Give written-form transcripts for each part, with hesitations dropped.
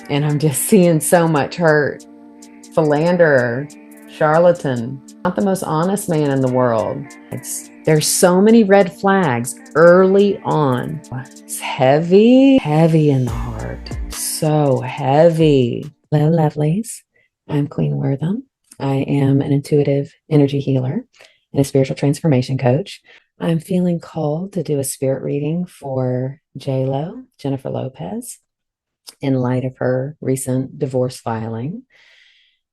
And I'm just seeing so much hurt. Philanderer, charlatan, not the most honest man in the world. There's so many red flags early on. It's heavy, heavy in the heart. So heavy. Hello, lovelies. I'm Queen Wortham. I am an intuitive energy healer and a spiritual transformation coach. I'm feeling called to do a spirit reading for J.Lo, Jennifer Lopez, in light of her recent divorce filing.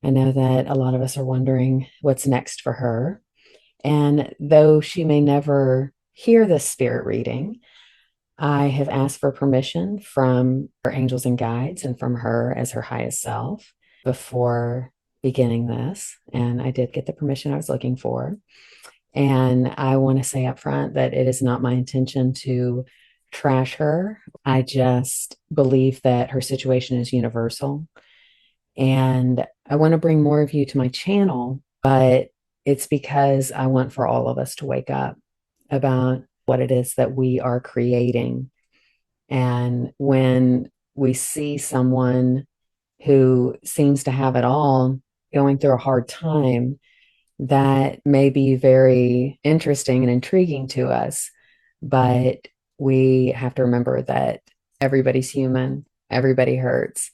I know that a lot of us are wondering what's next for her. And though she may never hear this spirit reading, I have asked for permission from her angels and guides and from her as her highest self before beginning this. And I did get the permission I was looking for. And I want to say up front that it is not my intention to trash her. I just believe that her situation is universal. And I want to bring more of you to my channel, but it's because I want for all of us to wake up about what it is that we are creating. And when we see someone who seems to have it all going through a hard time, that may be very interesting and intriguing to us. But we have to remember that everybody's human, everybody hurts,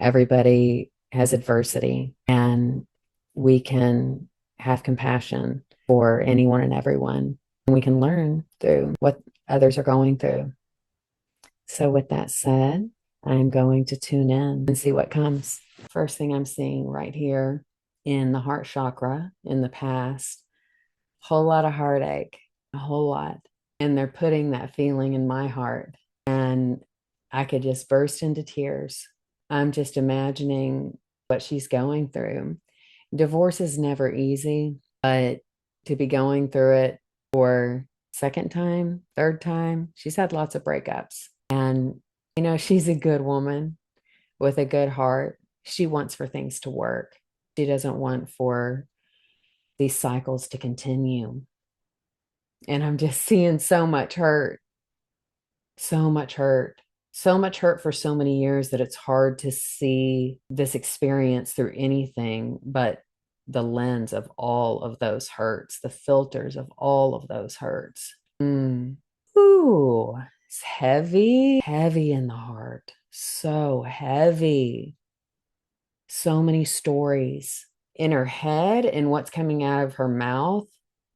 everybody has adversity, and we can have compassion for anyone and everyone. And we can learn through what others are going through. So, with that said, I'm going to tune in and see what comes. First thing I'm seeing right here in the heart chakra in the past, whole lot of heartache, a whole lot. And they're putting that feeling in my heart. And I could just burst into tears. I'm just imagining what she's going through. Divorce is never easy, but to be going through it for second time, third time, she's had lots of breakups. And, she's a good woman with a good heart. She wants for things to work. She doesn't want for these cycles to continue. And I'm just seeing so much hurt, so much hurt, so much hurt for so many years that it's hard to see this experience through anything but the lens of all of those hurts, the filters of all of those hurts. Ooh, it's heavy, heavy in the heart. So heavy. So many stories in her head, and what's coming out of her mouth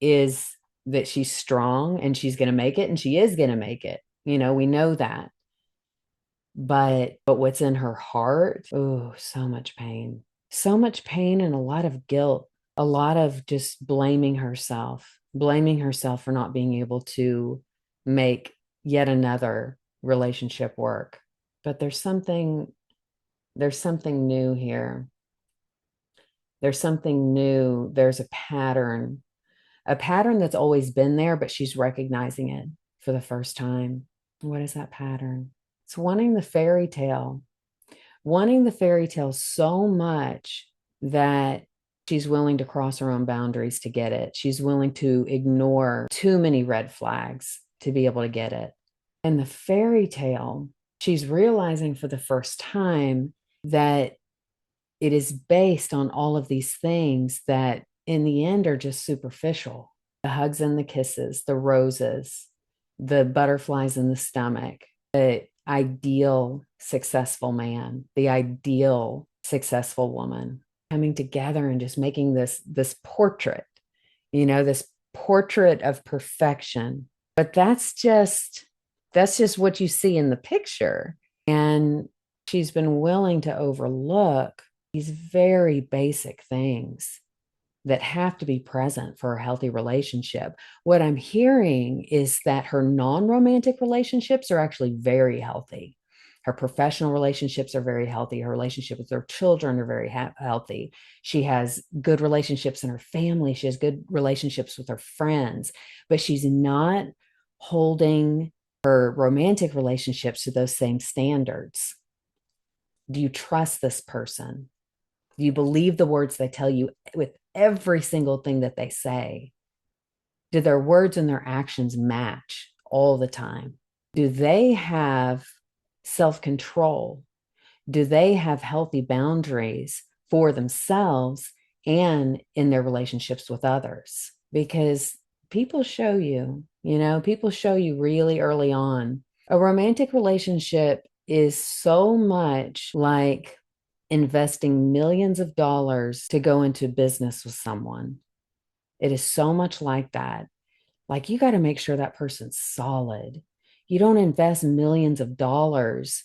is that she's strong and she's going to make it, and she is going to make it. We know that. But what's in her heart? Oh, so much pain. So much pain and a lot of guilt, a lot of just blaming herself for not being able to make yet another relationship work. But there's something new here. There's something new. There's a pattern that's always been there, but she's recognizing it for the first time. What is that pattern? It's wanting the fairy tale so much that she's willing to cross her own boundaries to get it. She's willing to ignore too many red flags to be able to get it. And the fairy tale, she's realizing for the first time that it is based on all of these things that in the end are just superficial. The hugs and the kisses, the roses, the butterflies in the stomach, the ideal successful man, the ideal successful woman coming together and just making this portrait, this portrait of perfection. But that's just what you see in the picture. And she's been willing to overlook these very basic things that have to be present for a healthy relationship. What I'm hearing is that her non-romantic relationships are actually very healthy. Her professional relationships are very healthy. Her relationship with her children are very healthy. She has good relationships in her family. She has good relationships with her friends, but she's not holding her romantic relationships to those same standards. Do you trust this person? Do you believe the words they tell you with every single thing that they say? Do their words and their actions match all the time? Do they have self control? Do they have healthy boundaries for themselves and in their relationships with others? Because people show you really early on. A romantic relationship is so much like investing millions of dollars to go into business with someone. It is so much like that. Like you got to make sure that person's solid. You don't invest millions of dollars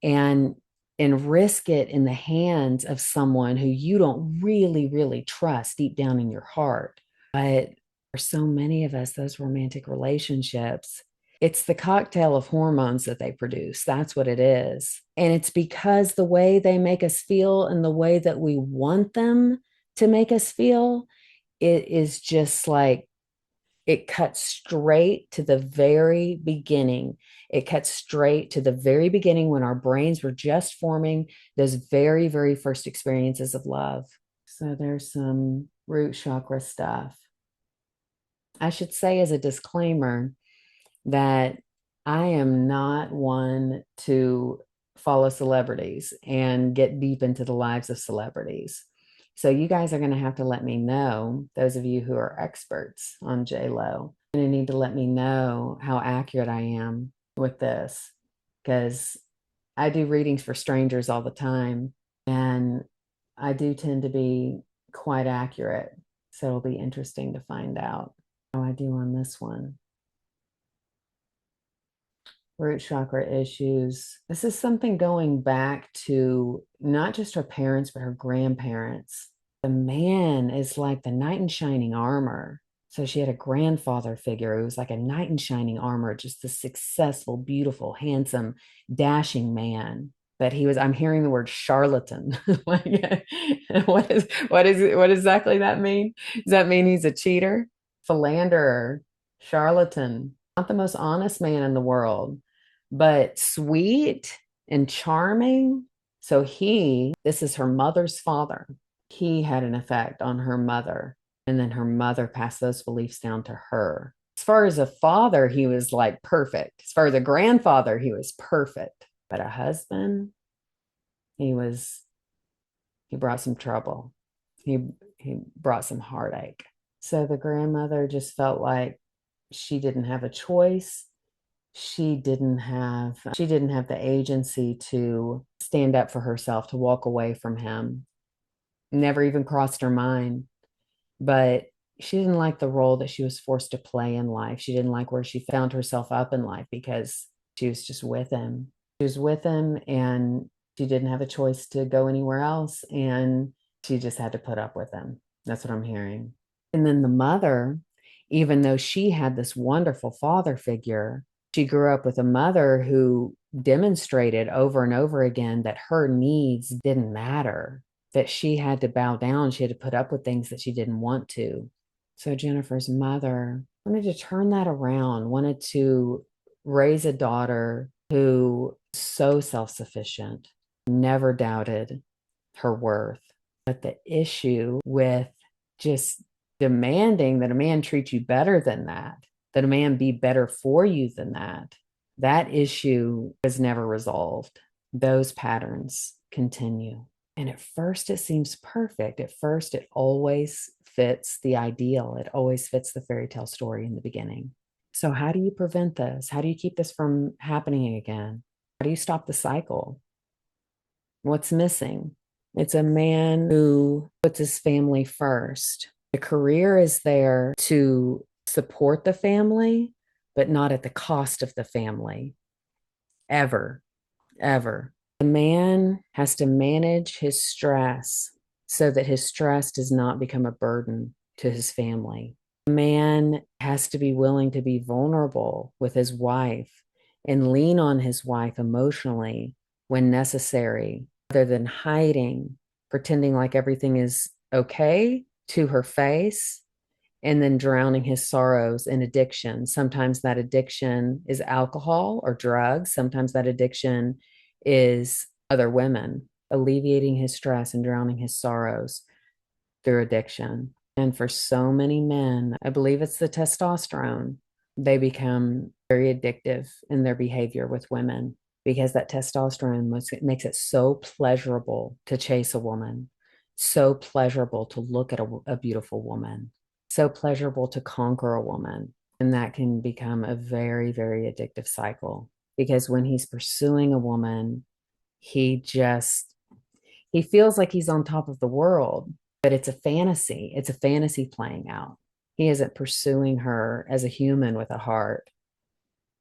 and risk it in the hands of someone who you don't really trust deep down in your heart. But for so many of us, those romantic relationships, it's the cocktail of hormones that they produce. That's what it is. And it's because the way they make us feel and the way that we want them to make us feel, it is just like it cuts straight to the very beginning. It cuts straight to the very beginning when our brains were just forming those very first experiences of love. So there's some root chakra stuff. I should say as a disclaimer that I am not one to follow celebrities and get deep into the lives of celebrities. So you guys are going to have to let me know, those of you who are experts on J.Lo, you're going to need to let me know how accurate I am with this because I do readings for strangers all the time and I do tend to be quite accurate. So it'll be interesting to find out how I do on this one. Root chakra issues. This is something going back to not just her parents, but her grandparents. The man is like the knight in shining armor. So she had a grandfather figure who was like a knight in shining armor, just a successful, beautiful, handsome, dashing man. But he was, I'm hearing the word charlatan. Like, what exactly that mean? Does that mean he's a cheater, philanderer, charlatan, not the most honest man in the world, but sweet and charming? So this is her mother's father. He had an effect on her mother. And then her mother passed those beliefs down to her. As far as a father, he was like perfect. As far as a grandfather, he was perfect. But a husband, he was, he brought some trouble. He, he brought some heartache. So the grandmother just felt like she didn't have a choice. She didn't have the agency to stand up for herself, to walk away from him. Never even crossed her mind. But she didn't like the role that she was forced to play in life. She didn't like where she found herself up in life because she was just with him. She was with him and she didn't have a choice to go anywhere else. And she just had to put up with him. That's what I'm hearing. And then the mother, even though she had this wonderful father figure, she grew up with a mother who demonstrated over and over again that her needs didn't matter, that she had to bow down. She had to put up with things that she didn't want to. So Jennifer's mother wanted to turn that around, wanted to raise a daughter who was so self-sufficient, never doubted her worth. But the issue with just demanding that a man treat you better than that a man be better for you than that issue was never resolved. Those patterns continue. And at first, it seems perfect. At first, it always fits the ideal. It always fits the fairy tale story in the beginning. So, how do you prevent this? How do you keep this from happening again? How do you stop the cycle? What's missing? It's a man who puts his family first. The career is there to support the family, but not at the cost of the family, ever, ever. The man has to manage his stress so that his stress does not become a burden to his family. The man has to be willing to be vulnerable with his wife and lean on his wife emotionally when necessary, rather than hiding, pretending like everything is okay to her face and then drowning his sorrows in addiction. Sometimes that addiction is alcohol or drugs. Sometimes that addiction is other women, alleviating his stress and drowning his sorrows through addiction. And for so many men, I believe it's the testosterone, they become very addictive in their behavior with women. because that testosterone makes it so pleasurable to chase a woman, so pleasurable to look at a beautiful woman, so pleasurable to conquer a woman. And that can become a very, very addictive cycle because when he's pursuing a woman, he just, he feels like he's on top of the world, but it's a fantasy. It's a fantasy playing out. He isn't pursuing her as a human with a heart.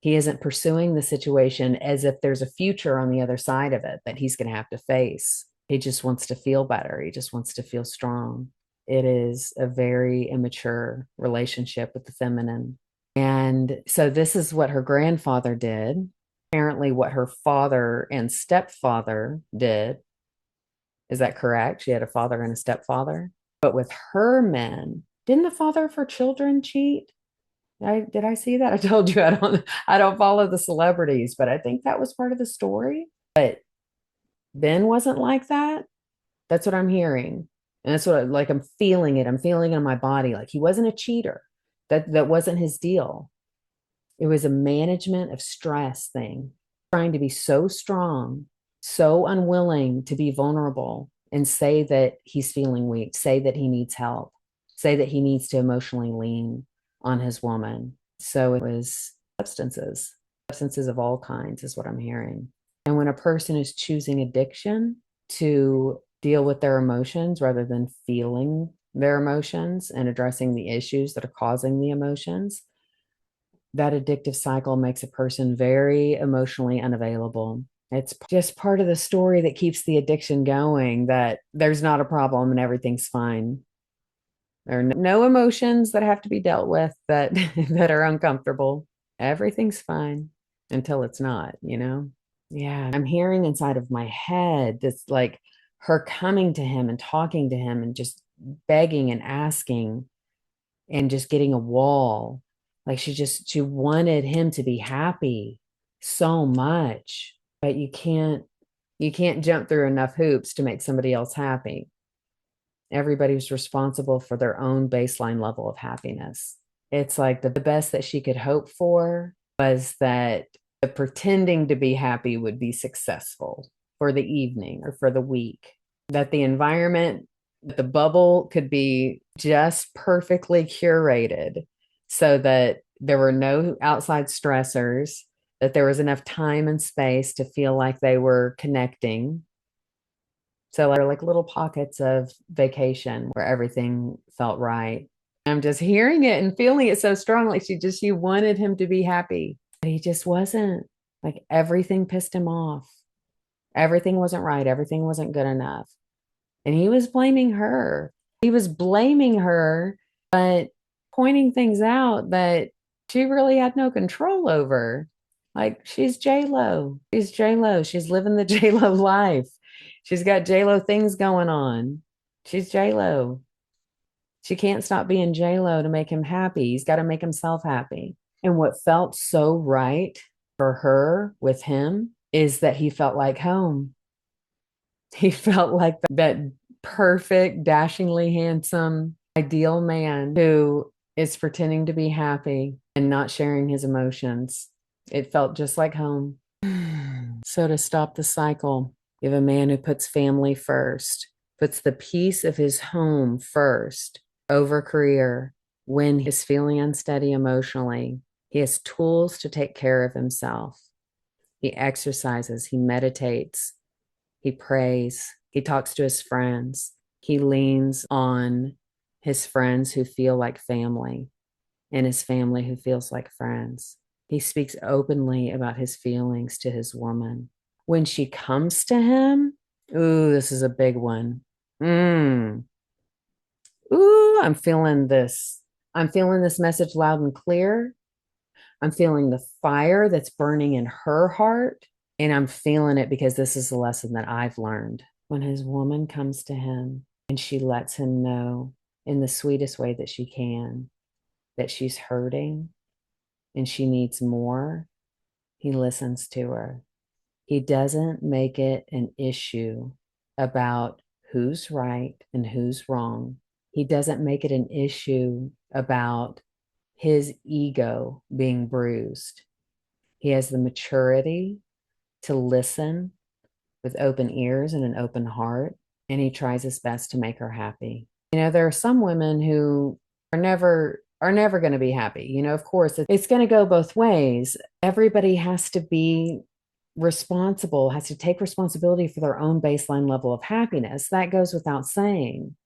He isn't pursuing the situation as if there's a future on the other side of it that he's going to have to face. He just wants to feel better. He just wants to feel strong. It is a very immature relationship with the feminine. And so this is what her grandfather did. Apparently, what her father and stepfather did. Is that correct? She had a father and a stepfather. But with her men, didn't the father of her children cheat? Did I see that? I told you I don't follow the celebrities, but I think that was part of the story. But Ben wasn't like that. That's what I'm hearing. And that's what like I'm feeling it. I'm feeling it in my body. Like he wasn't a cheater. That wasn't his deal. It was a management of stress thing, trying to be so strong, so unwilling to be vulnerable and say that he's feeling weak, say that he needs help, say that he needs to emotionally lean on his woman. So it was substances of all kinds, is what I'm hearing. And when a person is choosing addiction to deal with their emotions rather than feeling their emotions and addressing the issues that are causing the emotions, that addictive cycle makes a person very emotionally unavailable. It's just part of the story that keeps the addiction going, that there's not a problem and everything's fine. There are no emotions that have to be dealt with that that are uncomfortable. Everything's fine until it's not, you know? Yeah, I'm hearing inside of my head this like her coming to him and talking to him and just begging and asking and just getting a wall. Like she wanted him to be happy so much, but you can't jump through enough hoops to make somebody else happy. Everybody's responsible for their own baseline level of happiness. It's like the best that she could hope for was that the pretending to be happy would be successful for the evening or for the week, that the environment, the bubble could be just perfectly curated so that there were no outside stressors, that there was enough time and space to feel like they were connecting. So like little pockets of vacation where everything felt right. I'm just hearing it and feeling it so strongly. She wanted him to be happy, but he just wasn't. Like everything pissed him off. Everything wasn't right. Everything wasn't good enough. And he was blaming her. He was blaming her, but pointing things out that she really had no control over. Like she's J.Lo. She's J.Lo. She's living the J.Lo life. She's got J.Lo things going on. She's J.Lo. She can't stop being J.Lo to make him happy. He's got to make himself happy. And what felt so right for her with him is that he felt like home. He felt like that perfect, dashingly handsome, ideal man who is pretending to be happy and not sharing his emotions. It felt just like home. So, to stop the cycle, you have a man who puts family first, puts the peace of his home first over career when he's feeling unsteady emotionally. He has tools to take care of himself. He exercises, he meditates, he prays, he talks to his friends, he leans on his friends who feel like family and his family who feels like friends. He speaks openly about his feelings to his woman. When she comes to him, ooh, this is a big one. Ooh, I'm feeling this. I'm feeling this message loud and clear. I'm feeling the fire that's burning in her heart. And I'm feeling it because this is a lesson that I've learned. When his woman comes to him and she lets him know in the sweetest way that she can that she's hurting and she needs more, he listens to her. He doesn't make it an issue about who's right and who's wrong. He doesn't make it an issue about his ego being bruised. He has the maturity to listen with open ears and an open heart, and he tries his best to make her happy. There are some women who are never going to be happy. Of course, it's going to go both ways. Everybody has to be responsible, has to take responsibility for their own baseline level of happiness. That goes without saying.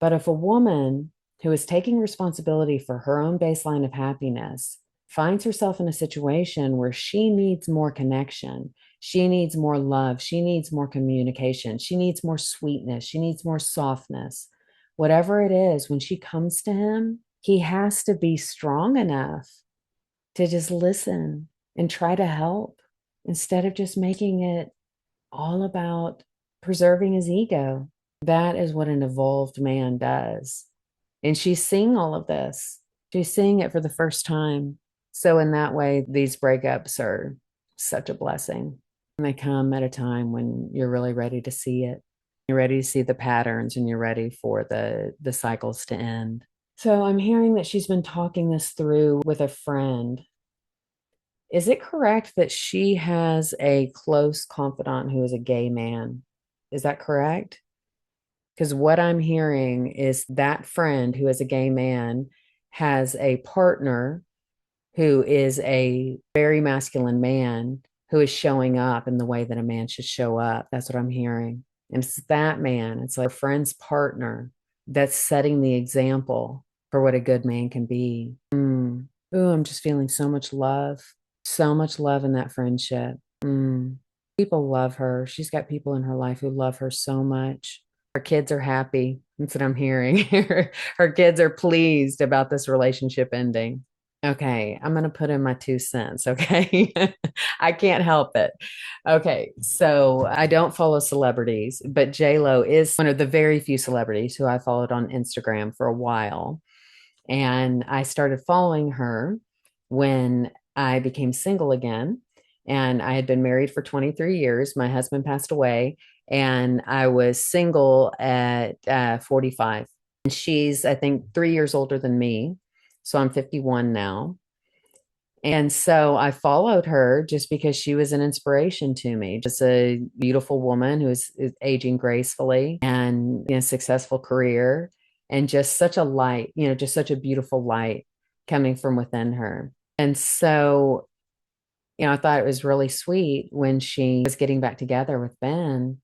But if a woman who is taking responsibility for her own baseline of happiness finds herself in a situation where she needs more connection, she needs more love, she needs more communication, she needs more sweetness, she needs more softness, whatever it is, when she comes to him, he has to be strong enough to just listen and try to help instead of just making it all about preserving his ego. That is what an evolved man does. And she's seeing all of this. She's seeing it for the first time. So, in that way, these breakups are such a blessing. And they come at a time when you're really ready to see it. You're ready to see the patterns and you're ready for the cycles to end. So, I'm hearing that she's been talking this through with a friend. Is it correct that she has a close confidant who is a gay man? Is that correct? Because what I'm hearing is that friend who is a gay man has a partner who is a very masculine man who is showing up in the way that a man should show up. That's what I'm hearing. And it's that man, it's like a friend's partner that's setting the example for what a good man can be. Ooh, I'm just feeling so much love in that friendship. People love her. She's got people in her life who love her so much. Her kids are happy. That's what I'm hearing. Her kids are pleased about this relationship ending. Okay, I'm going to put in my 2 cents. Okay. I can't help it. Okay, so I don't follow celebrities, but J.Lo is one of the very few celebrities who I followed on Instagram for a while. And I started following her when I became single again. And I had been married for 23 years. My husband passed away, and I was single at 45. And she's, I think, 3 years older than me. So I'm 51 now. And so I followed her just because she was an inspiration to me, just a beautiful woman who is aging gracefully and in a successful career and just such a light, just such a beautiful light coming from within her. And so, I thought it was really sweet when she was getting back together with Ben.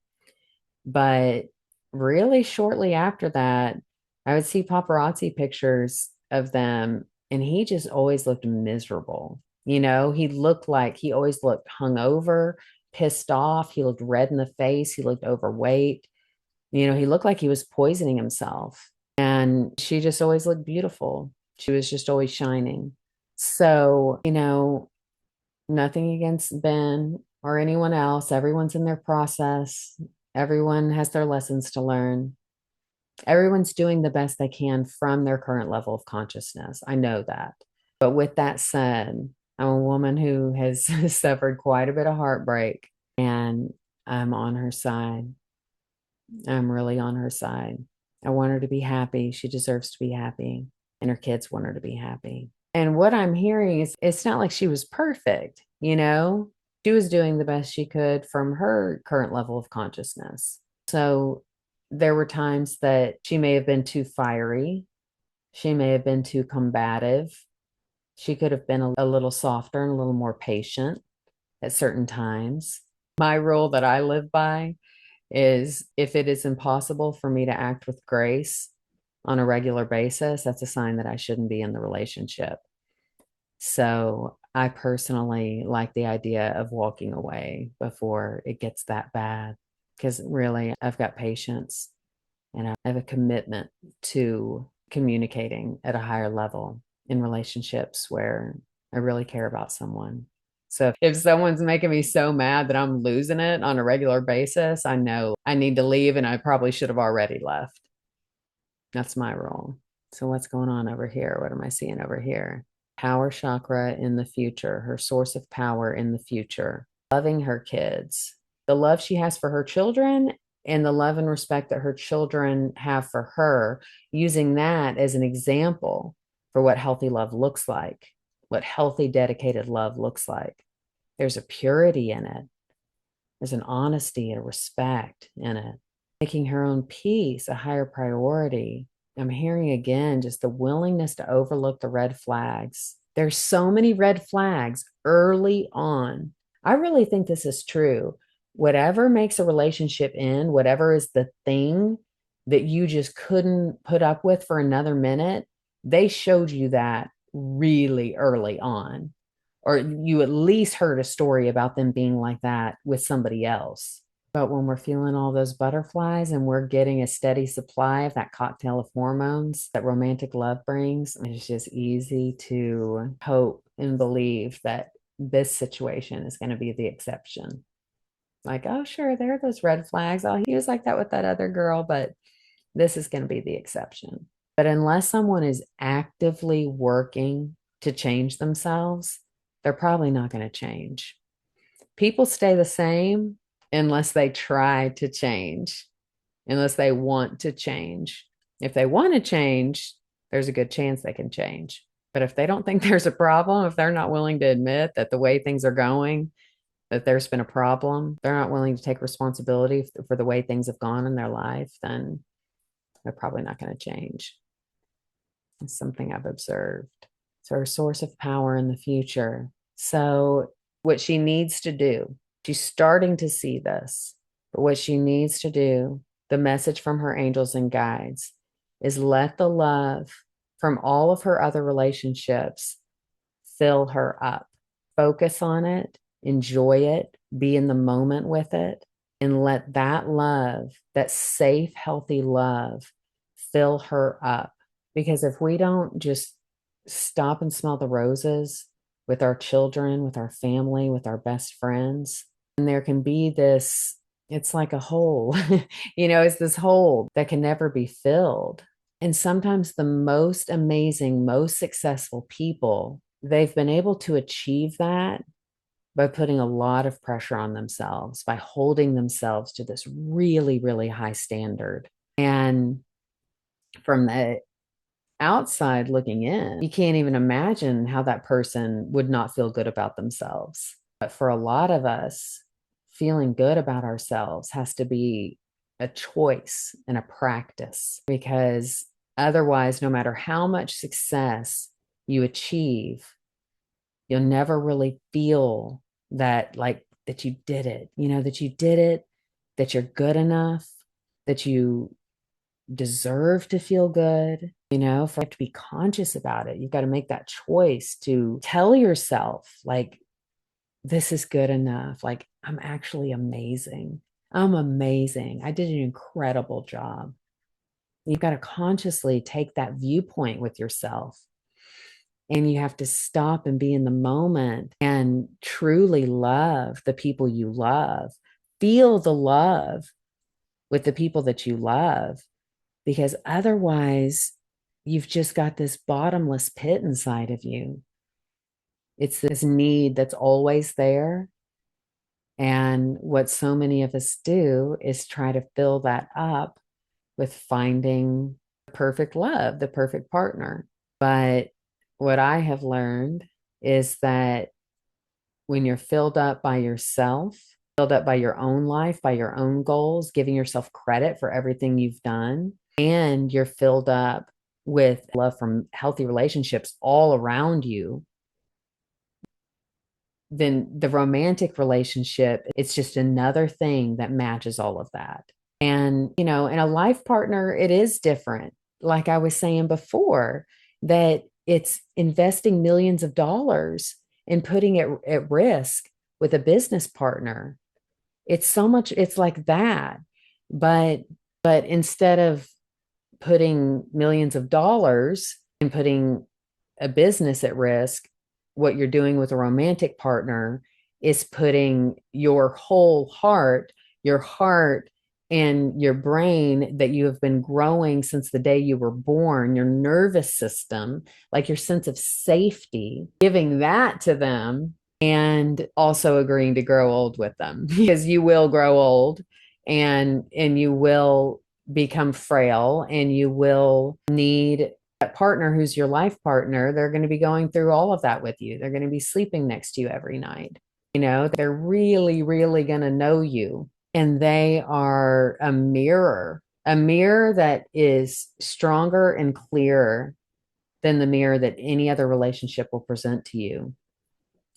But really shortly after that, I would see paparazzi pictures of them, and he just always looked miserable. He always looked hungover, pissed off. He looked red in the face. He looked overweight. He looked like he was poisoning himself. And she just always looked beautiful. She was just always shining. So, nothing against Ben or anyone else. Everyone's in their process. Everyone has their lessons to learn. Everyone's doing the best they can from their current level of consciousness. I know that. But with that said, I'm a woman who has suffered quite a bit of heartbreak, and I'm on her side. I'm really on her side. I want her to be happy. She deserves to be happy, and her kids want her to be happy. And what I'm hearing is it's not like she was perfect, She was doing the best she could from her current level of consciousness. So there were times that she may have been too fiery. She may have been too combative. She could have been a little softer and a little more patient at certain times. My rule that I live by is if it is impossible for me to act with grace on a regular basis, that's a sign that I shouldn't be in the relationship. So I personally like the idea of walking away before it gets that bad, because really I've got patience and I have a commitment to communicating at a higher level in relationships where I really care about someone. So if someone's making me so mad that I'm losing it on a regular basis, I know I need to leave and I probably should have already left. That's my role. So what's going on over here? What am I seeing over here? Power chakra in the future, her source of power in the future, loving her kids, the love she has for her children and the love and respect that her children have for her, using that as an example for what healthy love looks like, what healthy, dedicated love looks like. There's a purity in it. There's an honesty, a respect in it. Making her own peace a higher priority. I'm hearing again just the willingness to overlook the red flags. There's so many red flags early on. I really think this is true. Whatever makes a relationship end, whatever is the thing that you just couldn't put up with for another minute, they showed you that really early on. Or you at least heard a story about them being like that with somebody else. But when we're feeling all those butterflies and we're getting a steady supply of that cocktail of hormones that romantic love brings, it's just easy to hope and believe that this situation is going to be the exception. Like, oh, sure, there are those red flags. Oh, he was like that with that other girl, but this is going to be the exception. But unless someone is actively working to change themselves, they're probably not going to change. People stay the same unless they try to change, unless they want to change. If they want to change, there's a good chance they can change. But if they don't think there's a problem, if they're not willing to admit that the way things are going, that there's been a problem, they're not willing to take responsibility for the way things have gone in their life, then they're probably not going to change. It's something I've observed. It's her source of power in the future. So, what she needs to do, she's starting to see this, but what she needs to do, the message from her angels and guides, is let the love from all of her other relationships fill her up. Focus on it, enjoy it, be in the moment with it, and let that love, that safe, healthy love, fill her up. Because if we don't just stop and smell the roses with our children, with our family, with our best friends, and there can be this, it's like a hole, it's this hole that can never be filled. And sometimes the most amazing, most successful people, they've been able to achieve that by putting a lot of pressure on themselves, by holding themselves to this really, really high standard. And from the outside looking in, you can't even imagine how that person would not feel good about themselves. But for a lot of us, feeling good about ourselves has to be a choice and a practice, because otherwise, no matter how much success you achieve, you'll never really feel that, like, that you did it, that you did it, that you're good enough, that you deserve to feel good. You have to be conscious about it. You've got to make that choice to tell yourself, like, this is good enough. Like, I'm actually amazing. I'm amazing. I did an incredible job. You've got to consciously take that viewpoint with yourself. And you have to stop and be in the moment and truly love the people you love. Feel the love with the people that you love, because otherwise, you've just got this bottomless pit inside of you. It's this need that's always there. And what so many of us do is try to fill that up with finding the perfect love, the perfect partner. But what I have learned is that when you're filled up by yourself, filled up by your own life, by your own goals, giving yourself credit for everything you've done, and you're filled up with love from healthy relationships all around you, then the romantic relationship, it's just another thing that matches all of that. And, in a life partner, it is different. Like I was saying before, that it's investing millions of dollars and putting it at risk with a business partner. It's so much, it's like that. But instead of putting millions of dollars and putting a business at risk, what you're doing with a romantic partner is putting your whole heart, your heart and your brain that you have been growing since the day you were born, your nervous system, like your sense of safety, giving that to them, and also agreeing to grow old with them, because you will grow old, and you will become frail, and you will need that partner who's your life partner. They're going to be going through all of that with you. They're going to be sleeping next to you every night. They're really, really going to know you. And they are a mirror that is stronger and clearer than the mirror that any other relationship will present to you.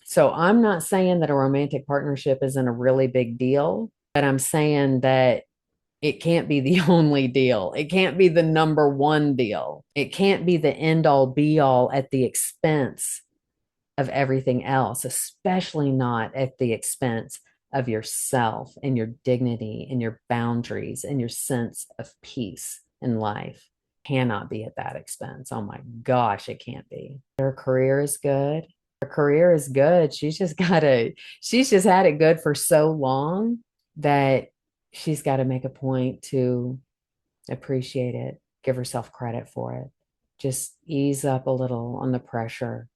So I'm not saying that a romantic partnership isn't a really big deal, but I'm saying that it can't be the only deal. It can't be the number one deal. It can't be the end all be all at the expense of everything else, especially not at the expense of yourself and your dignity and your boundaries and your sense of peace in life. Cannot be at that expense. Oh my gosh, it can't be. Her career is good. Her career is good. She's just had it good for so long that she's got to make a point to appreciate it, give herself credit for it. Just ease up a little on the pressure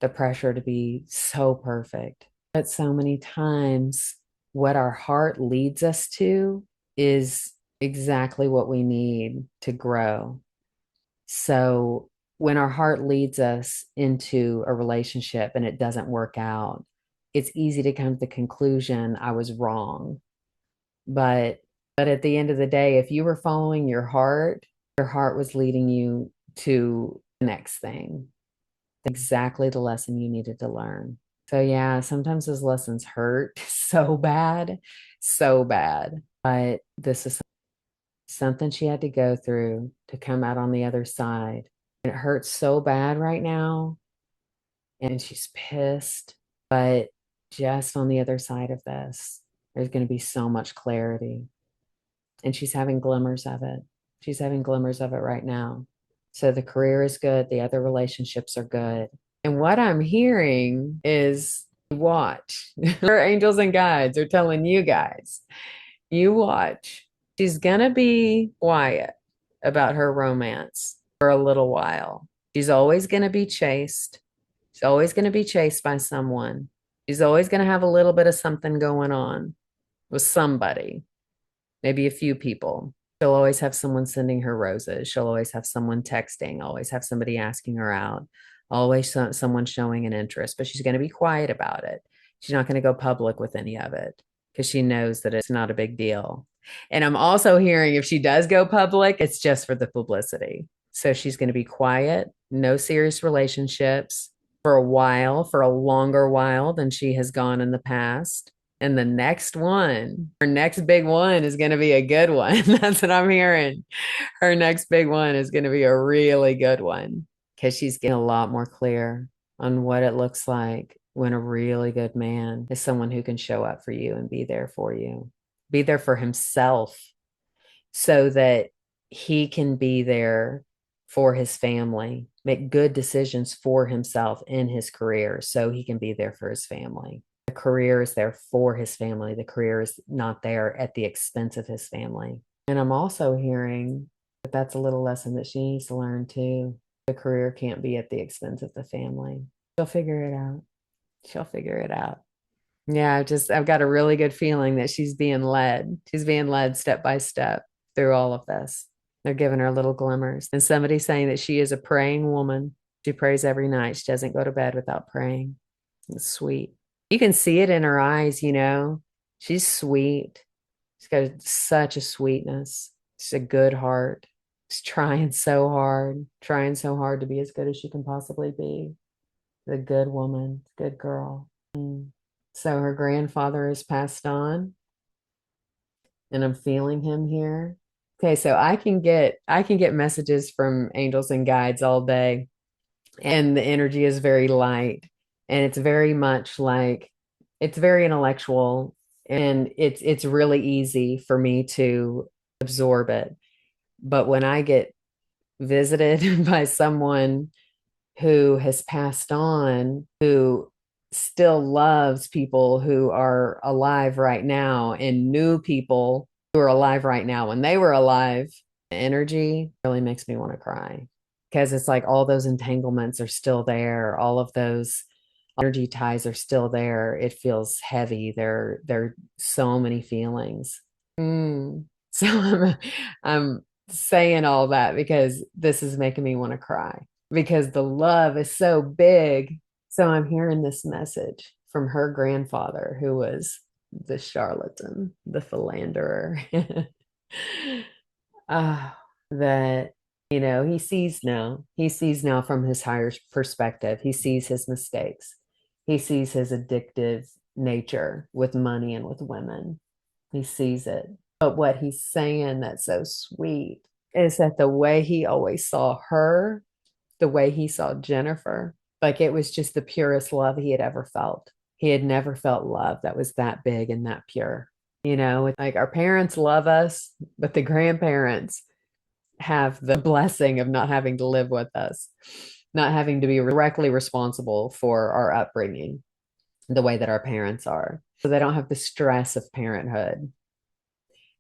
to be so perfect. But so many times, what our heart leads us to is exactly what we need to grow. So, when our heart leads us into a relationship and it doesn't work out, it's easy to come to the conclusion, I was wrong. But at the end of the day, if you were following your heart was leading you to the next thing, exactly the lesson you needed to learn. So yeah, sometimes those lessons hurt so bad. But this is something she had to go through to come out on the other side. And it hurts so bad right now. And she's pissed. But just on the other side of this, there's going to be so much clarity. And she's having glimmers of it. She's having glimmers of it right now. So the career is good. The other relationships are good. And what I'm hearing is watch. Her angels and guides are telling you guys, you watch. She's going to be quiet about her romance for a little while. She's always going to be chased. She's always going to be chased by someone. She's always going to have a little bit of something going on with somebody, maybe a few people. She'll always have someone sending her roses. She'll always have someone texting, always have somebody asking her out, always someone showing an interest, but she's going to be quiet about it. She's not going to go public with any of it because she knows that it's not a big deal. And I'm also hearing if she does go public, it's just for the publicity. So she's going to be quiet, no serious relationships for a while, for a longer while than she has gone in the past. And the next one, her next big one is going to be a good one. That's what I'm hearing. Her next big one is going to be a really good one because she's getting a lot more clear on what it looks like when a really good man is someone who can show up for you and be there for you, be there for himself so that he can be there for his family, make good decisions for himself in his career so he can be there for his family. The career is there for his family. The career is not there at the expense of his family. And I'm also hearing that that's a little lesson that she needs to learn too. The career can't be at the expense of the family. She'll figure it out. She'll figure it out. Yeah, I've got a really good feeling that she's being led. She's being led step by step through all of this. They're giving her little glimmers. And somebody's saying that she is a praying woman. She prays every night. She doesn't go to bed without praying. It's sweet. You can see it in her eyes. She's sweet. She's got such a sweetness. She's a good heart. She's trying so hard to be as good as she can possibly be. The good woman, good girl. So her grandfather has passed on, and I'm feeling him here. Okay, so I can get messages from angels and guides all day, and the energy is very light, and it's very much like it's very intellectual, and it's really easy for me to absorb it. But when I get visited by someone who has passed on, who still loves people who are alive right now and knew people who are alive right now when they were alive, the energy really makes me want to cry because it's like all those entanglements are still there. All of those energy ties are still there. It feels heavy. There are so many feelings. So I'm saying all that because this is making me want to cry because the love is so big. So I'm hearing this message. from her grandfather, who was the charlatan, the philanderer. Ah, that, he sees now from his higher perspective. He sees his mistakes. He sees his addictive nature with money and with women. He sees it. But what he's saying that's so sweet is that the way he always saw her, the way he saw Jennifer, like it was just the purest love he had ever felt. He had never felt love that was that big and that pure. Like our parents love us, but the grandparents have the blessing of not having to live with us, not having to be directly responsible for our upbringing the way that our parents are. So they don't have the stress of parenthood.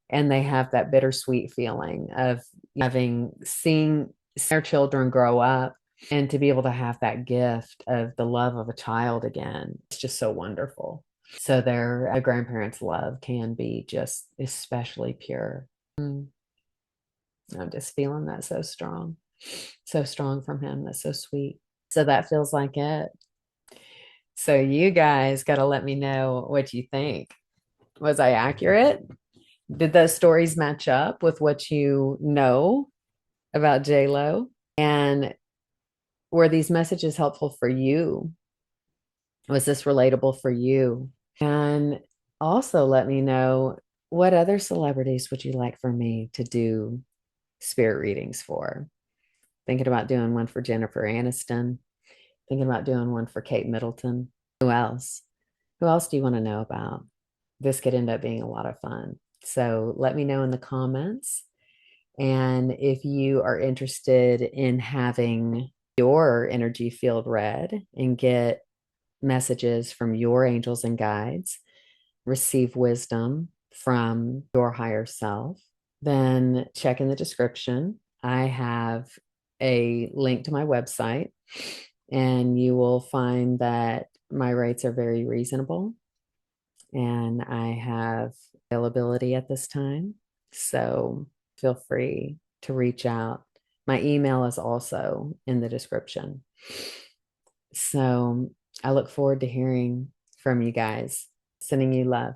And they have that bittersweet feeling of having seen their children grow up and to be able to have that gift of the love of a child again. It's just so wonderful. So their grandparents' love can be just especially pure. I'm just feeling that so strong from him. That's so sweet. So that feels like it. So you guys got to let me know what you think. Was I accurate? Did those stories match up with what you know about J.Lo? And were these messages helpful for you? Was this relatable for you? And also let me know, what other celebrities would you like for me to do spirit readings for? Thinking about doing one for Jennifer Aniston, thinking about doing one for Kate Middleton. Who else? Who else do you want to know about? This could end up being a lot of fun. So let me know in the comments. And if you are interested in having your energy field read and get messages from your angels and guides, receive wisdom from your higher self, then check in the description. I have a link to my website, and you will find that my rates are very reasonable and I have availability at this time. So feel free to reach out. My email is also in the description. So I look forward to hearing from you guys. Sending you love.